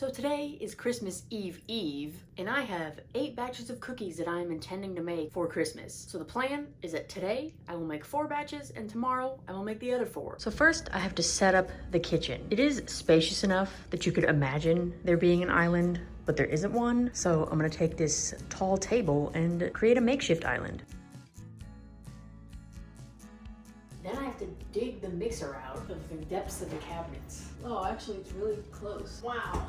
So today is Christmas Eve, and I have 8 batches of cookies that I am intending to make for Christmas. So the plan is that today I will make 4 batches, and tomorrow I will make the other 4. So first I have to set up the kitchen. It is spacious enough that you could imagine there being an island, but there isn't one. So I'm gonna take this tall table and create a makeshift island. Then I have to dig the mixer out of the depths of the cabinets. Oh, actually it's really close. Wow,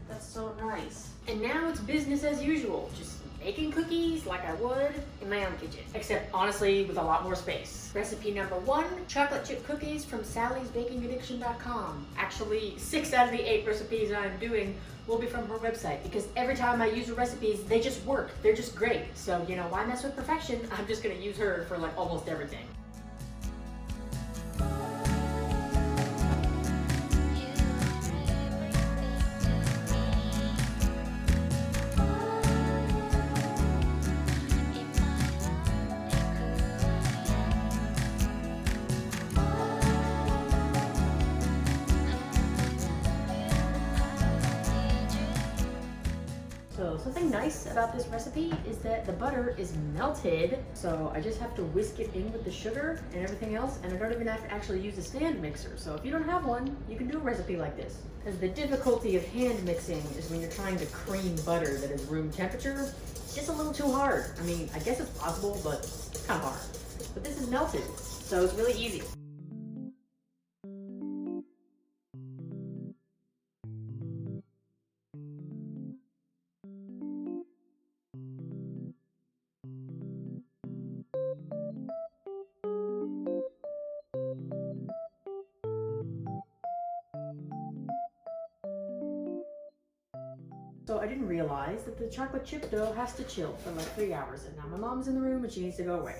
that's so nice. And now it's business as usual, just making cookies like I would in my own kitchen. Except honestly, with a lot more space. Recipe number 1, chocolate chip cookies from sallysbakingaddiction.com. Actually, 6 out of the 8 recipes I'm doing will be from her website, because every time I use her recipes, they just work. They're just great. So, you know, why mess with perfection? I'm just gonna use her for like almost everything. So something nice about this recipe is that the butter is melted, so I just have to whisk it in with the sugar and everything else, and I don't even have to actually use a stand mixer. So if you don't have one, you can do a recipe like this. Because the difficulty of hand mixing is when you're trying to cream butter that is room temperature, it's just a little too hard. I mean, I guess it's possible, but it's kind of hard. But this is melted, so it's really easy. So I didn't realize that the chocolate chip dough has to chill for like 3 hours, and now my mom's in the room and she needs to go away.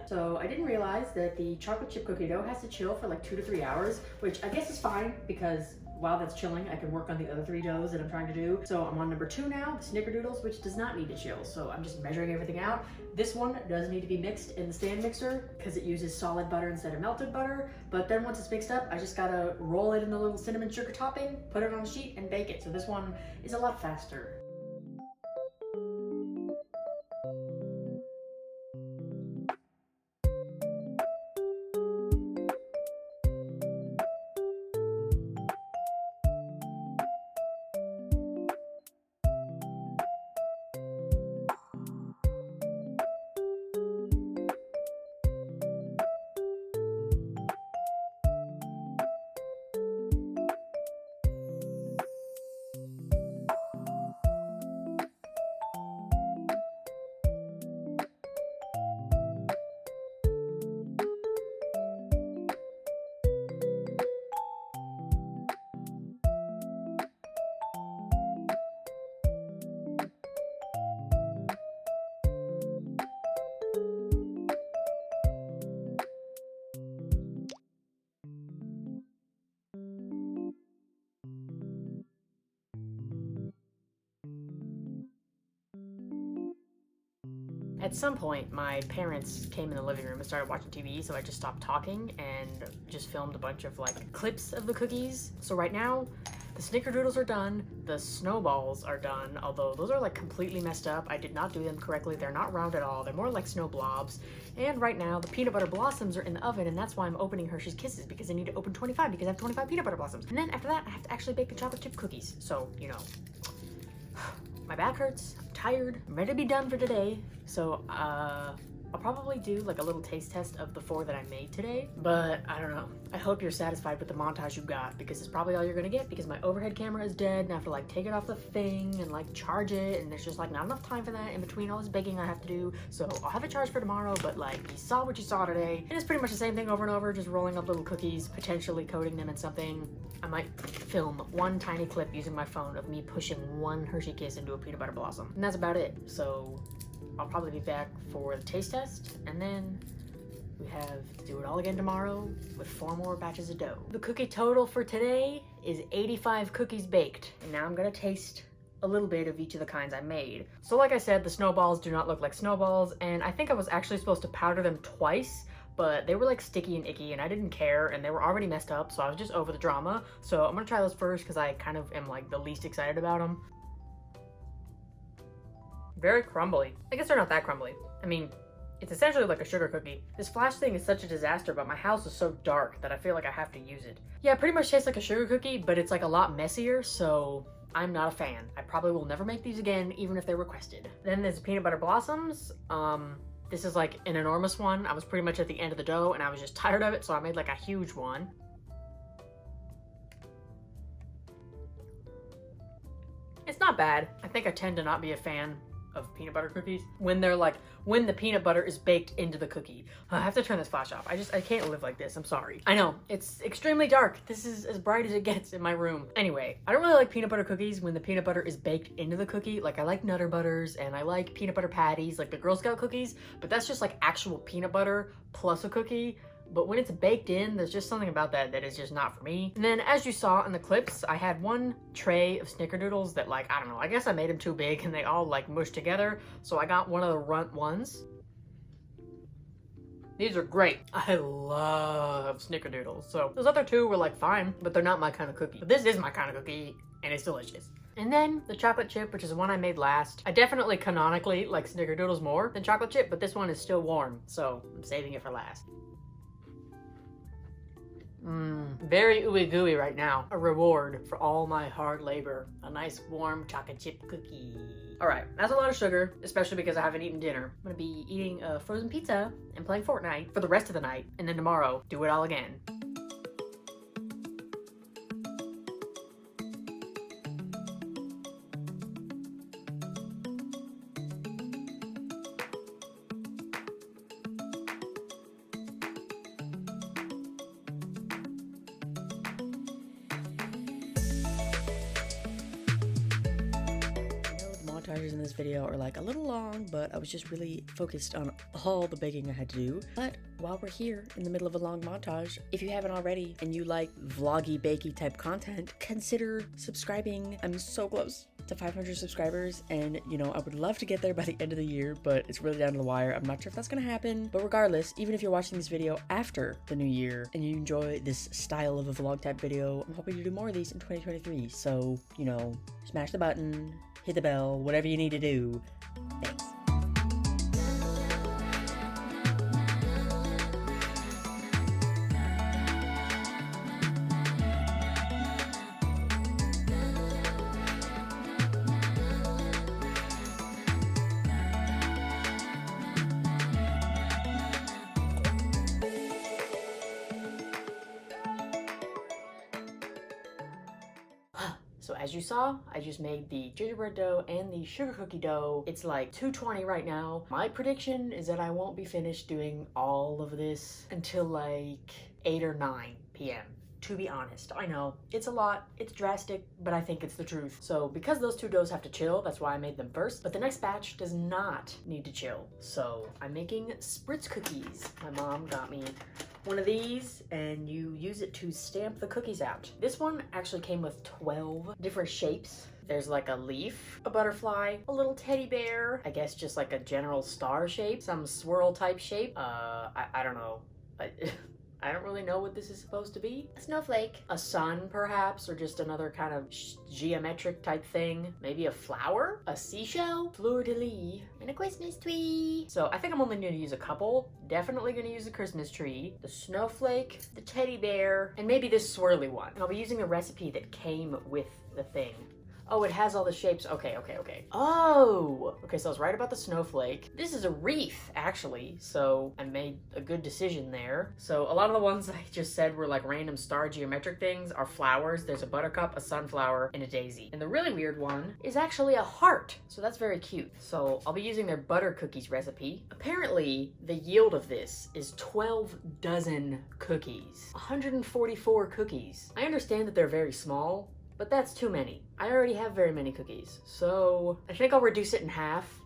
So I didn't realize that the chocolate chip cookie dough has to chill for like 2 to 3 hours, which I guess is fine because while that's chilling, I can work on the other 3 doughs that I'm trying to do. So I'm on number 2 now, the snickerdoodles, which does not need to chill. So I'm just measuring everything out. This one does need to be mixed in the stand mixer because it uses solid butter instead of melted butter. But then once it's mixed up, I just gotta roll it in the little cinnamon sugar topping, put it on a sheet and bake it. So this one is a lot faster. At some point, my parents came in the living room and started watching TV, so I just stopped talking and just filmed a bunch of like clips of the cookies. So right now, the snickerdoodles are done, the snowballs are done, although those are like completely messed up. I did not do them correctly. They're not round at all. They're more like snow blobs. And right now, the peanut butter blossoms are in the oven, and that's why I'm opening Hershey's Kisses, because I need to open 25 because I have 25 peanut butter blossoms. And then after that, I have to actually bake the chocolate chip cookies. So, you know, my back hurts, I'm tired, I'm ready to be done for today. So I'll probably do like a little taste test of the 4 that I made today, but I don't know. I hope you're satisfied with the montage you got, because it's probably all you're gonna get, because my overhead camera is dead and I have to like take it off the thing and like charge it, and there's just like not enough time for that in between all this baking I have to do. So I'll have it charged for tomorrow, but like you saw what you saw today, and it's pretty much the same thing over and over, just rolling up little cookies, potentially coating them in something. I might film one tiny clip using my phone of me pushing one Hershey Kiss into a peanut butter blossom, and that's about it. So I'll probably be back for the taste test, and then we have to do it all again tomorrow with 4 more batches of dough. The cookie total for today is 85 cookies baked, and now I'm gonna taste a little bit of each of the kinds I made. So like I said, the snowballs do not look like snowballs, and I think I was actually supposed to powder them twice, but they were like sticky and icky and I didn't care and they were already messed up, so I was just over the drama. So I'm gonna try those first because I kind of am like the least excited about them. Very crumbly. I guess they're not that crumbly. I mean, it's essentially like a sugar cookie. This flash thing is such a disaster, but my house is so dark that I feel like I have to use it. Yeah, it pretty much tastes like a sugar cookie, but it's like a lot messier, so I'm not a fan. I probably will never make these again, even if they're requested. Then there's peanut butter blossoms. This is like an enormous one. I was pretty much at the end of the dough and I was just tired of it, so I made like a huge one. It's not bad. I think I tend to not be a fan of peanut butter cookies when the peanut butter is baked into the cookie. I have to turn this flash off. I can't live like this. I'm sorry. I know, it's extremely dark. This is as bright as it gets in my room. Anyway, I don't really like peanut butter cookies when the peanut butter is baked into the cookie. Like I like Nutter Butters and I like peanut butter patties, like the Girl Scout cookies, but that's just like actual peanut butter plus a cookie. But when it's baked in, there's just something about that is just not for me. And then as you saw in the clips, I had one tray of snickerdoodles that like, I don't know, I guess I made them too big and they all like mushed together. So I got one of the runt ones. These are great. I love snickerdoodles. So those other two were like fine, but they're not my kind of cookie. But this is my kind of cookie and it's delicious. And then the chocolate chip, which is the one I made last. I definitely canonically like snickerdoodles more than chocolate chip, but this one is still warm. So I'm saving it for last. Very ooey gooey right now. A reward for all my hard labor. A nice warm chocolate chip cookie. All right, that's a lot of sugar, especially because I haven't eaten dinner. I'm gonna be eating a frozen pizza and playing Fortnite for the rest of the night. And then tomorrow, do it all again. Montages in this video are like a little long, but I was just really focused on all the baking I had to do. But while we're here in the middle of a long montage, if you haven't already and you like vloggy, bakey type content, consider subscribing. I'm so close to 500 subscribers and you know I would love to get there by the end of the year, but it's really down to the wire. I'm not sure if that's gonna happen, but regardless, even if you're watching this video after the new year and you enjoy this style of a vlog type video, I'm hoping to do more of these in 2023. So you know, smash the button, hit the bell, whatever you need to do. Thanks. So as you saw, I just made the gingerbread dough and the sugar cookie dough. It's like 2:20 right now. My prediction is that I won't be finished doing all of this until like 8 or 9 p.m. To be honest, I know it's a lot, it's drastic, but I think it's the truth. So because those two doughs have to chill, that's why I made them first. But the next batch does not need to chill. So I'm making Spritz cookies. My mom got me one of these and you use it to stamp the cookies out. This one actually came with 12 different shapes. There's like a leaf, a butterfly, a little teddy bear, I guess just like a general star shape, some swirl type shape. I don't know. I don't really know what this is supposed to be. A snowflake, a sun perhaps, or just another kind of geometric type thing. Maybe a flower, a seashell, fleur-de-lis, and a Christmas tree. So I think I'm only gonna use a couple. Definitely gonna use the Christmas tree, the snowflake, the teddy bear, and maybe this swirly one. And I'll be using the recipe that came with the thing. Oh, it has all the shapes. Okay. Oh! Okay, so I was right about the snowflake. This is a wreath, actually, so I made a good decision there. So a lot of the ones I just said were like random star geometric things are flowers. There's a buttercup, a sunflower, and a daisy. And the really weird one is actually a heart, so that's very cute. So I'll be using their butter cookies recipe. Apparently, the yield of this is 12 dozen cookies. 144 cookies. I understand that they're very small, but that's too many. I already have very many cookies, so I think I'll reduce it in half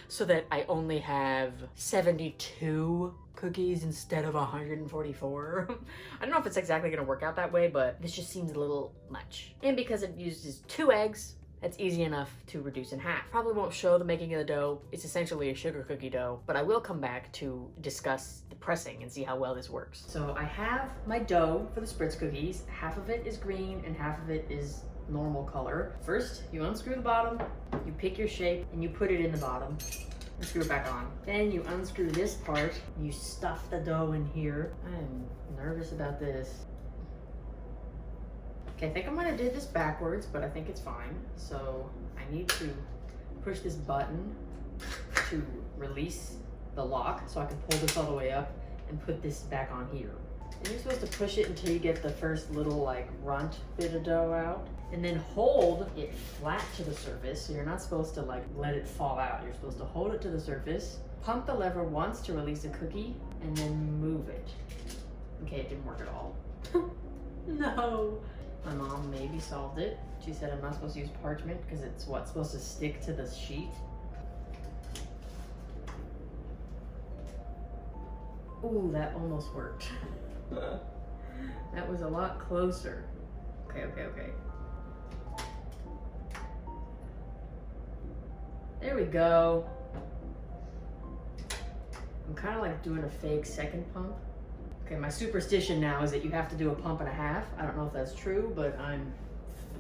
so that I only have 72 cookies instead of 144. I don't know if it's exactly gonna work out that way, but this just seems a little much. And because it uses 2 eggs, It's easy enough to reduce in half. Probably won't show the making of the dough. It's essentially a sugar cookie dough, but I will come back to discuss the pressing and see how well this works. So I have my dough for the Spritz cookies. Half of it is green and half of it is normal color. First, you unscrew the bottom, you pick your shape, and you put it in the bottom. And screw it back on. Then you unscrew this part, you stuff the dough in here. I'm nervous about this. Okay, I think I might have did this backwards, but I think it's fine. So I need to push this button to release the lock so I can pull this all the way up and put this back on here. And you're supposed to push it until you get the first little like runt bit of dough out. And then hold it flat to the surface. So you're not supposed to like let it fall out. You're supposed to hold it to the surface, pump the lever once to release a cookie, and then move it. Okay, it didn't work at all. No. My mom maybe solved it. She said I'm not supposed to use parchment because it's what's supposed to stick to the sheet. Ooh, that almost worked. That was a lot closer. Okay. There we go. I'm kind of like doing a fake second pump. Okay, my superstition now is that you have to do a pump and a half. I don't know if that's true, but I'm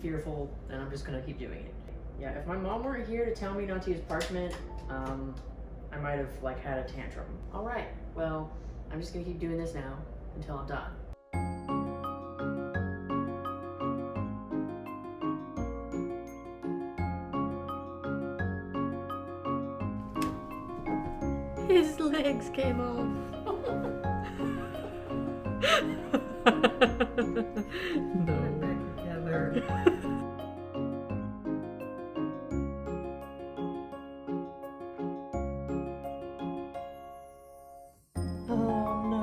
fearful and I'm just gonna keep doing it. Yeah, if my mom weren't here to tell me not to use parchment, I might have like had a tantrum. All right, well, I'm just gonna keep doing this now until I'm done. His legs came off. No. Back together. Oh no.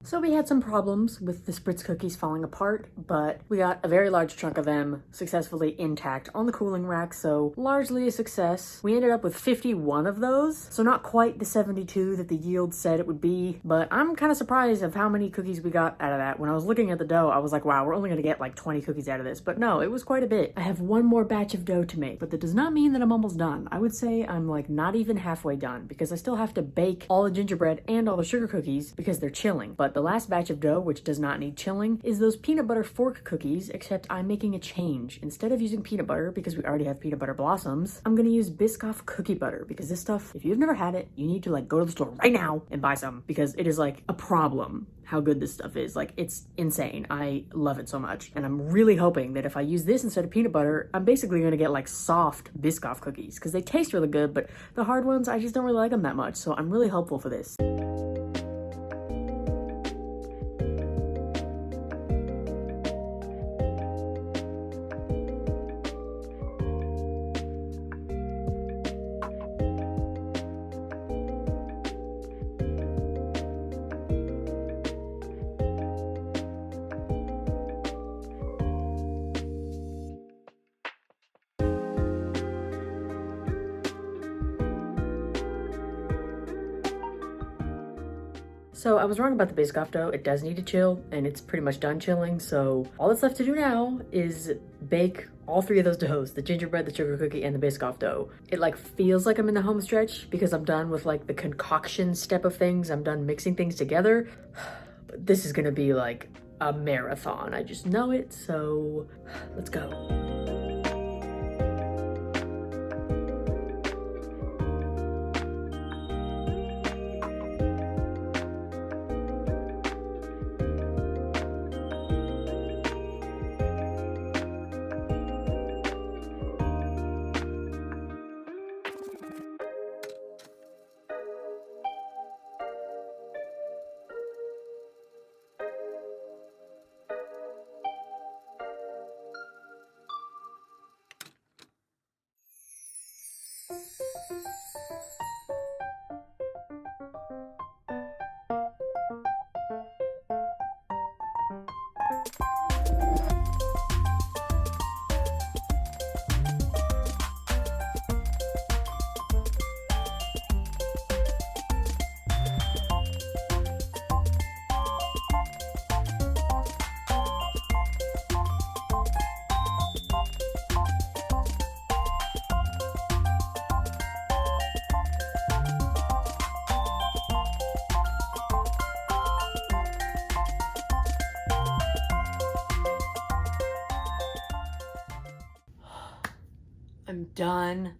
So we had some problems with the Spritz cookies falling apart, but we got a very large chunk of them successfully intact on the cooling rack, so largely a success. We ended up with 51 of those, so not quite the 72 that the yield said it would be, but I'm kind of surprised of how many cookies we got out of that. When I was looking at the dough, I was like, wow, we're only gonna get like 20 cookies out of this, but no, it was quite a bit. I have one more batch of dough to make, but that does not mean that I'm almost done. I would say I'm like not even halfway done because I still have to bake all the gingerbread and all the sugar cookies because they're chilling, but the last batch of dough, which does not need chilling, is those peanut butter fork cookies, except I'm making a change. Instead of using peanut butter, because we already have peanut butter blossoms, I'm gonna use Biscoff cookie butter, because this stuff, if you've never had it, you need to like go to the store right now and buy some, because it is like a problem how good this stuff is. Like, it's insane. I love it so much. And I'm really hoping that if I use this instead of peanut butter, I'm basically gonna get like soft Biscoff cookies, because they taste really good, but the hard ones, I just don't really like them that much. So I'm really hopeful for this. So I was wrong about the Biscoff dough. It does need to chill, and it's pretty much done chilling. So all that's left to do now is bake all three of those doughs, the gingerbread, the sugar cookie, and the Biscoff dough. It like feels like I'm in the home stretch because I'm done with like the concoction step of things. I'm done mixing things together. But this is gonna be like a marathon. I just know it, so let's go. I'm done.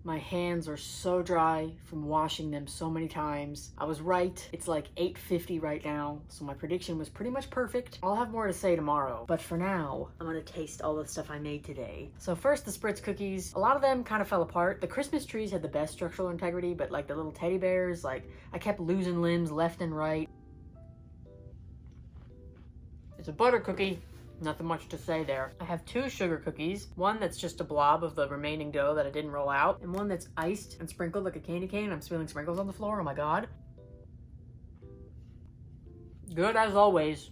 My hands are so dry from washing them so many times. I was right. It's like 8:50 right now, so my prediction was pretty much perfect. I'll have more to say tomorrow, but for now, I'm gonna taste all the stuff I made today. So first, the Spritz cookies. A lot of them kind of fell apart. The Christmas trees had the best structural integrity, but like the little teddy bears, like I kept losing limbs left and right. It's a butter cookie. Nothing much to say there. I have 2 sugar cookies. One that's just a blob of the remaining dough that I didn't roll out, and one that's iced and sprinkled like a candy cane. I'm spilling sprinkles on the floor, oh my god. Good as always.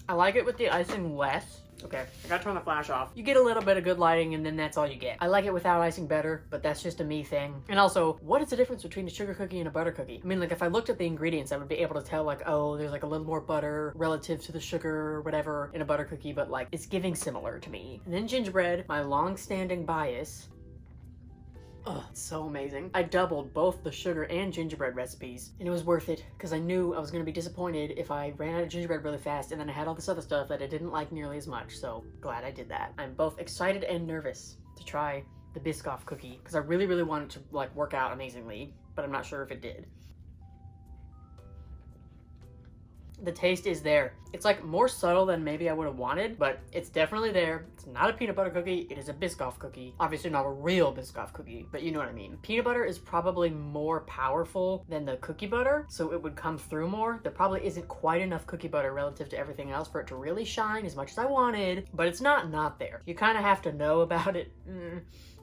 I like it with the icing less. Okay, I gotta turn the flash off. You get a little bit of good lighting and then that's all you get. I like it without icing better, but that's just a me thing. And also, what is the difference between a sugar cookie and a butter cookie? I mean, like if I looked at the ingredients, I would be able to tell like, oh, there's like a little more butter relative to the sugar or whatever in a butter cookie, but like it's giving similar to me. And then gingerbread, my long-standing bias. Oh, it's so amazing. I doubled both the sugar and gingerbread recipes, and it was worth it because I knew I was going to be disappointed if I ran out of gingerbread really fast and then I had all this other stuff that I didn't like nearly as much, so glad I did that. I'm both excited and nervous to try the Biscoff cookie because I really, really wanted to like work out amazingly, but I'm not sure if it did. The taste is there. It's like more subtle than maybe I would have wanted, but it's definitely there. It's not a peanut butter cookie, it is a Biscoff cookie. Obviously not a real Biscoff cookie, but you know what I mean. Peanut butter is probably more powerful than the cookie butter, so it would come through more. There probably isn't quite enough cookie butter relative to everything else for it to really shine as much as I wanted, but it's not there. You kind of have to know about it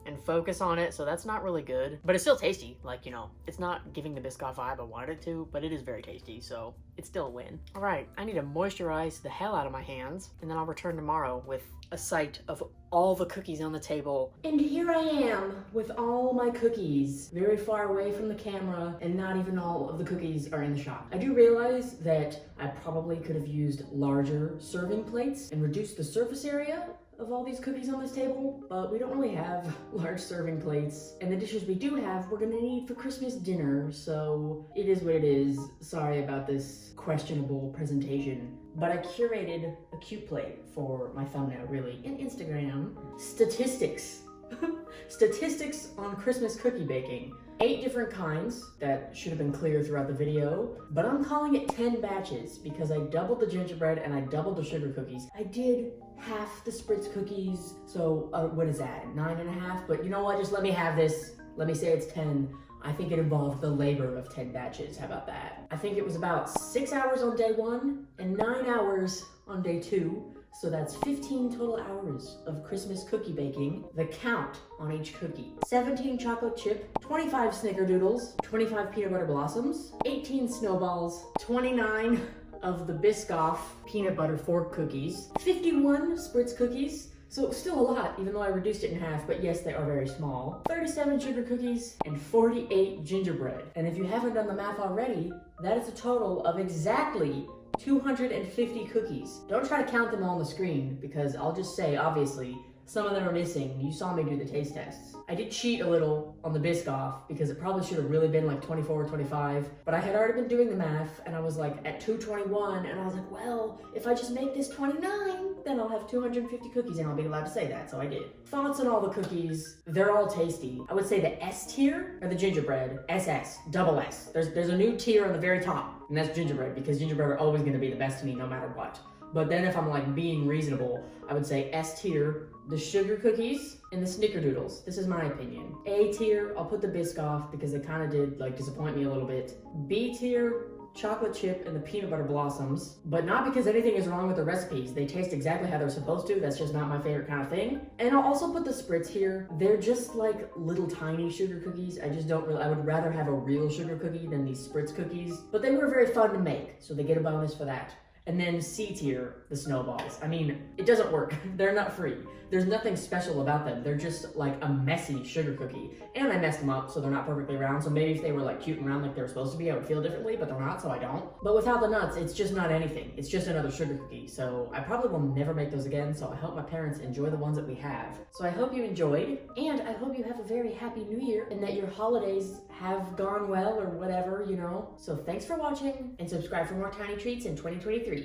and focus on it, so that's not really good. But it's still tasty, like, you know, it's not giving the Biscoff vibe I wanted it to, but it is very tasty, so it's still a win. All right, I need to moisturize the hell out of my hands, and then I'll return tomorrow with a sight of all the cookies on the table. And here I am with all my cookies, very far away from the camera, and not even all of the cookies are in the shop. I do realize that I probably could have used larger serving plates and reduced the surface area of all these cookies on this table, but we don't really have large serving plates, and the dishes we do have we're gonna need for Christmas dinner, so it is what it is. Sorry about this questionable presentation, but I curated a cute plate for my thumbnail, really, in Instagram. Statistics. Statistics on Christmas cookie baking. 8 different kinds that should have been clear throughout the video, but I'm calling it 10 batches because I doubled the gingerbread and I doubled the sugar cookies. I did half the Spritz cookies, so what is that, 9.5? But you know what, just let me have this. Let me say it's 10. I think it involved the labor of 10 batches, how about that? I think it was about 6 hours on day 1 and 9 hours on day 2. So that's 15 total hours of Christmas cookie baking. The count on each cookie: 17 chocolate chip, 25 snickerdoodles, 25 peanut butter blossoms, 18 snowballs, 29 of the Biscoff peanut butter fork cookies, 51 Spritz cookies, so still a lot, even though I reduced it in half, but yes, they are very small, 37 sugar cookies, and 48 gingerbread. And if you haven't done the math already, that is a total of exactly 250 cookies. Don't try to count them all on the screen, because I'll just say, obviously, some of them are missing. You saw me do the taste tests. I did cheat a little on the Biscoff because it probably should have really been like 24 or 25, but I had already been doing the math and I was like at 221 and I was like, well, if I just make this 29, then I'll have 250 cookies and I'll be allowed to say that, so I did. Thoughts on all the cookies, they're all tasty. I would say the S tier are the gingerbread, SS, double S. There's a new tier on the very top, and that's gingerbread, because gingerbread are always gonna be the best to me no matter what. But then if I'm like being reasonable, I would say S tier, the sugar cookies, and the snickerdoodles. This is my opinion. A tier, I'll put the Biscoff because they kind of did like disappoint me a little bit. B tier, chocolate chip and the peanut butter blossoms, but not because anything is wrong with the recipes. They taste exactly how they're supposed to. That's just not my favorite kind of thing. And I'll also put the Spritz here. They're just like little tiny sugar cookies. I just don't really, I would rather have a real sugar cookie than these Spritz cookies, but they were very fun to make, so they get a bonus for that. And then C tier, the snowballs. I mean, it doesn't work. They're not free. There's nothing special about them. They're just like a messy sugar cookie. And I messed them up so they're not perfectly round. So maybe if they were like cute and round like they were supposed to be, I would feel differently, but they're not, so I don't. But without the nuts, it's just not anything. It's just another sugar cookie. So I probably will never make those again, so I hope my parents enjoy the ones that we have. So I hope you enjoyed, and I hope you have a very happy new year and that your holidays have gone well or whatever, you know. So thanks for watching, and subscribe for more tiny treats in 2023.